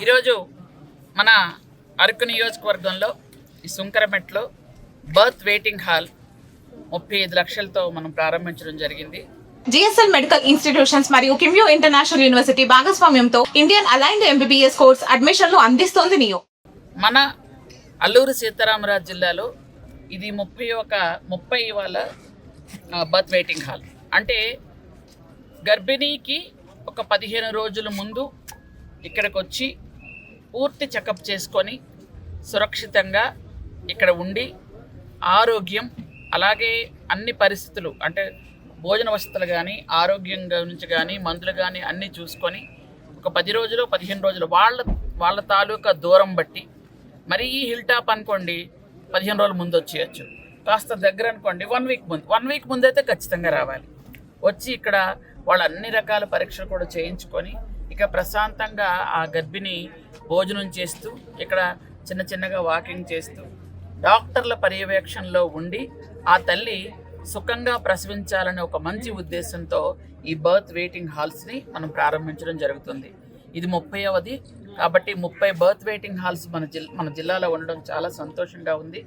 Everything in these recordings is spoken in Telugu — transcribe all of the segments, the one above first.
ఈరోజు మన అరకు నియోజకవర్గంలో ఈ సుంకరమెట్లో బర్త్ వెయిటింగ్ హాల్ 35 లక్షలతో మనం ప్రారంభించడం జరిగింది. జిఎస్ఎల్ మెడికల్ ఇన్స్టిట్యూషన్స్ మరియు కిమ్యూ ఇంటర్నేషనల్ యూనివర్సిటీ భాగస్వామ్యంతో ఇండియన్ అలైన్డ్ ఎంబీబీఎస్ కోర్స్ అడ్మిషన్లు అందిస్తోంది నియో. మన అల్లూరు సీతారామరాజు జిల్లాలో ఇది 30 వాళ్ళ బర్త్ వెయిటింగ్ హాల్. అంటే గర్భిణీకి ఒక 15 రోజుల ముందు ఇక్కడికి వచ్చి పూర్తి చెకప్ చేసుకొని సురక్షితంగా ఇక్కడ ఉండి ఆరోగ్యం అలాగే అన్ని పరిస్థితులు అంటే భోజన వసతులు కానీ ఆరోగ్యం గురించి కానీ మందులు కానీ అన్నీ చూసుకొని ఒక 10 రోజులు 15 రోజులు వాళ్ళ తాలూకా దూరం బట్టి మరీ హిల్ టాప్ అనుకోండి 15 రోజుల ముందు వచ్చేయచ్చు, కాస్త దగ్గర అనుకోండి 1 వీక్ ముందు అయితే ఖచ్చితంగా రావాలి. వచ్చి ఇక్కడ వాళ్ళు అన్ని రకాల పరీక్షలు కూడా చేయించుకొని ఇక ప్రశాంతంగా ఆ గర్భిణి భోజనం చేస్తూ ఇక్కడ చిన్నగా వాకింగ్ చేస్తూ డాక్టర్ల పర్యవేక్షణలో ఉండి ఆ తల్లి సుఖంగా ప్రసవించాలనే ఒక మంచి ఉద్దేశంతో ఈ బర్త్ వెయిటింగ్ హాల్స్ని మనం ప్రారంభించడం జరుగుతుంది. ఇది 30వది కాబట్టి 30 బర్త్ వెయిటింగ్ హాల్స్ మన జిల్లాలో ఉండడం చాలా సంతోషంగా ఉంది.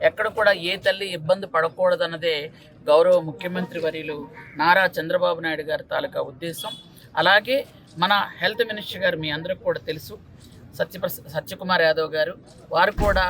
ఎక్కడ కూడా ఏ తల్లి ఇబ్బంది పడకూడదన్నదే గౌరవ ముఖ్యమంత్రి వర్యులు నారా చంద్రబాబు నాయుడు గారి తాలూకా ఉద్దేశం. అలాగే మన హెల్త్ మినిస్టర్ గారు మీ అందరికి కూడా తెలుసు, సత్యకుమార్ యాదవ్ గారు, వారు కూడా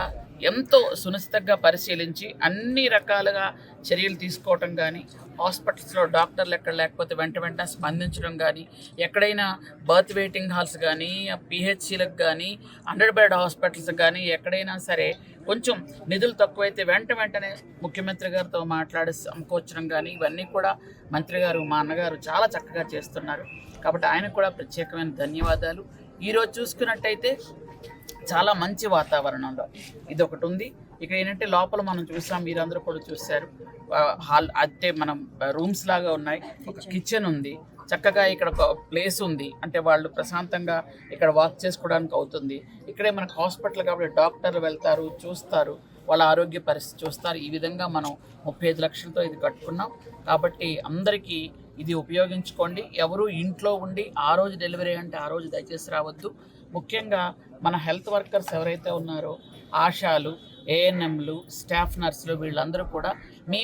ఎంతో సునిశ్చితంగా పరిశీలించి అన్ని రకాలుగా చర్యలు తీసుకోవటం కానీ హాస్పిటల్స్లో డాక్టర్లు ఎక్కడ లేకపోతే వెంటనే స్పందించడం కానీ ఎక్కడైనా బర్త్ వెయిటింగ్ హాల్స్ కానీ పిహెచ్సిలకు కానీ 100 బెడ్ హాస్పిటల్స్ కానీ ఎక్కడైనా సరే కొంచెం నిధులు తక్కువైతే వెంటనే ముఖ్యమంత్రి గారితో మాట్లాడి సమకూర్చడం కానీ ఇవన్నీ కూడా మంత్రి గారు మా అన్నగారు చాలా చక్కగా చేస్తున్నారు. కాబట్టి ఆయనకు కూడా ప్రత్యేకమైన ధన్యవాదాలు. ఈరోజు చూసుకున్నట్టయితే చాలా మంచి వాతావరణంలో ఇది ఒకటి ఉంది. ఇక ఏంటంటే లోపల మనం చూసాం, మీరందరూ కూడా చూశారు, హాల్ అంటే మనం రూమ్స్ లాగా ఉన్నాయి, ఒక కిచెన్ ఉంది, చక్కగా ఇక్కడ ఒక ప్లేస్ ఉంది, అంటే వాళ్ళు ప్రశాంతంగా ఇక్కడ వాక్ చేసుకోవడానికి అవుతుంది. ఇక్కడే మనకు హాస్పిటల్ కాబట్టి డాక్టర్లు వెళ్తారు, చూస్తారు, వాళ్ళ ఆరోగ్య పరిస్థితి చూస్తారు. ఈ విధంగా మనం 35 లక్షలతో ఇది కట్టుకున్నాం. కాబట్టి అందరికీ ఇది ఉపయోగించుకోండి. ఎవరు ఇంట్లో ఉండి ఆ రోజు డెలివరీ అంటే ఆ రోజు దయచేసి రావద్దు. ముఖ్యంగా మన హెల్త్ వర్కర్స్ ఎవరైతే ఉన్నారో ఆశాలు, ఏఎన్ఎంలు, స్టాఫ్ నర్సులు వీళ్ళందరూ కూడా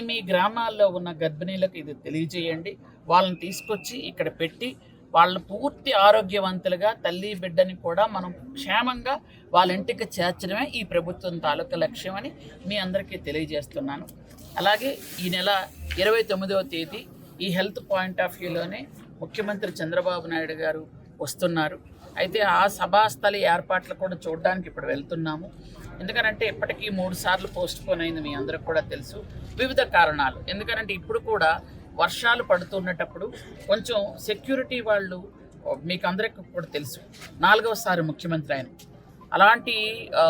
మీ గ్రామాల్లో ఉన్న గర్భిణీలకు ఇది తెలియజేయండి. వాళ్ళని తీసుకొచ్చి ఇక్కడ పెట్టి వాళ్ళ పూర్తి ఆరోగ్యవంతులుగా తల్లి బిడ్డని కూడా మనం క్షేమంగా వాళ్ళ ఇంటికి చేర్చడమే ఈ ప్రభుత్వం తాలూకా లక్ష్యం అని మీ అందరికీ తెలియజేస్తున్నాను. అలాగే ఈ నెల 29వ తేదీ ఈ హెల్త్ పాయింట్ ఆఫ్ వ్యూలోనే ముఖ్యమంత్రి చంద్రబాబు నాయుడు గారు వస్తున్నారు. అయితే ఆ సభాస్థలి ఏర్పాట్లు కూడా చూడడానికి ఇప్పుడు వెళ్తున్నాము. ఎందుకనంటే ఇప్పటికీ 3 సార్లు పోస్ట్పోన్ అయింది, మీ అందరికి కూడా తెలుసు, వివిధ కారణాలు. ఎందుకనంటే ఇప్పుడు కూడా వర్షాలు పడుతున్నటప్పుడు కొంచెం సెక్యూరిటీ వాళ్ళు మీకు అందరికి కూడా తెలుసు 4వసారి ముఖ్యమంత్రి ఆయన, అలాంటి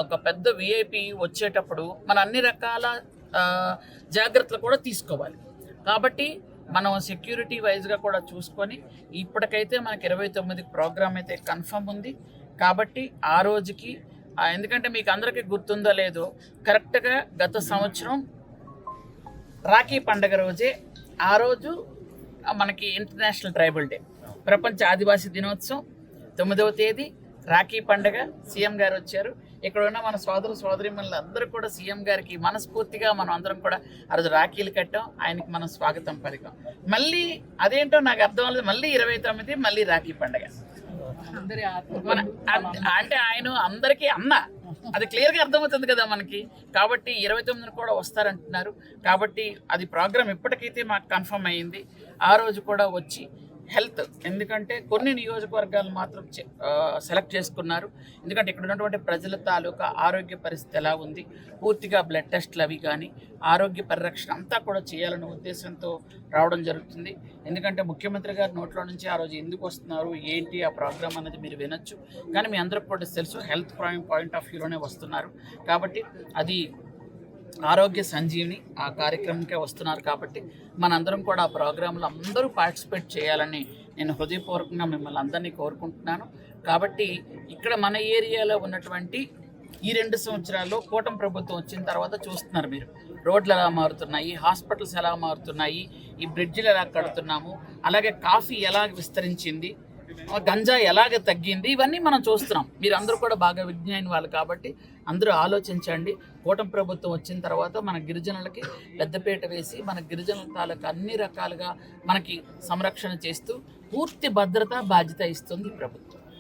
ఒక పెద్ద విఐపి వచ్చేటప్పుడు మన అన్ని రకాల జాగ్రత్తలు కూడా తీసుకోవాలి. కాబట్టి మనం సెక్యూరిటీ వైజ్గా కూడా చూసుకొని ఇప్పటికైతే మనకి 29కి ప్రోగ్రామ్ అయితే కన్ఫర్మ్ ఉంది. కాబట్టి ఆ రోజుకి ఎందుకంటే మీకు అందరికీ గుర్తుందో లేదో కరెక్ట్గా గత సంవత్సరం రాఖీ పండుగ రోజే ఆ రోజు మనకి ఇంటర్నేషనల్ ట్రైబల్ డే, ప్రపంచ ఆదివాసీ దినోత్సవం 9వ తేదీ రాఖీ పండుగ. సీఎం గారు వచ్చారు. ఇక్కడ ఉన్న మన సోదరీమణులు అందరూ కూడా సీఎం గారికి మనస్ఫూర్తిగా మనం అందరం కూడా ఆ రోజు రాఖీలు కట్టాం, ఆయనకి మనం స్వాగతం పలికాం. మళ్ళీ అదేంటో నాకు అర్థం అవ్వలేదు, మళ్ళీ 29 మళ్ళీ రాఖీ పండుగ అంటే ఆయన అందరికీ అన్న, అది క్లియర్గా అర్థమవుతుంది కదా మనకి. కాబట్టి 29 కూడా వస్తారంటున్నారు. కాబట్టి అది ప్రోగ్రామ్ ఇప్పటికైతే మాకు కన్ఫర్మ్ అయ్యింది. ఆ రోజు కూడా వచ్చి హెల్త్, ఎందుకంటే కొన్ని నియోజకవర్గాలు మాత్రం సెలెక్ట్ చేసుకున్నారు. ఎందుకంటే ఇక్కడ ఉన్నటువంటి ప్రజల తాలూకా ఆరోగ్య పరిస్థితి ఎలా ఉంది, పూర్తిగా బ్లడ్ టెస్ట్లు అవి కానీ ఆరోగ్య పరిరక్షణ అంతా కూడా చేయాలనే ఉద్దేశంతో రావడం జరుగుతుంది. ఎందుకంటే ముఖ్యమంత్రి గారి నోట్లో నుంచి ఆ రోజు ఎందుకు వస్తున్నారు ఏంటి ఆ ప్రోగ్రామ్ అనేది మీరు వినొచ్చు. కానీ మీ అందరికి కూడా తెలుసు హెల్త్ పాయింట్ ఆఫ్ వ్యూలోనే వస్తున్నారు. కాబట్టి అది ఆరోగ్య సంజీవిని ఆ కార్యక్రమంకే వస్తున్నారు. కాబట్టి మనందరం కూడా ఆ ప్రోగ్రాంలో అందరూ పార్టిసిపేట్ చేయాలని నేను హృదయపూర్వకంగా మిమ్మల్ని అందరినీ కోరుకుంటున్నాను. కాబట్టి ఇక్కడ మన ఏరియాలో ఉన్నటువంటి ఈ 2 సంవత్సరాల్లో కూటమి ప్రభుత్వం వచ్చిన తర్వాత చూస్తున్నారు మీరు, రోడ్లు ఎలా మారుతున్నాయి, హాస్పిటల్స్ ఎలా మారుతున్నాయి, ఈ బ్రిడ్జిలు ఎలా కడుతున్నాము, అలాగే కాఫీ ఎలా విస్తరించింది, గంజా ఎలాగ తగ్గింది, ఇవన్నీ మనం చూస్తున్నాం. మీరు అందరూ కూడా బాగా విజ్ఞాని వాళ్ళు కాబట్టి అందరూ ఆలోచించండి. కూటమి ప్రభుత్వం వచ్చిన తర్వాత మన గిరిజనులకి పెద్దపీట వేసి మన గిరిజనుల తాలూకు అన్ని రకాలుగా మనకి సంరక్షణ చేస్తూ పూర్తి భద్రత బాధ్యత ఇస్తుంది ప్రభుత్వం.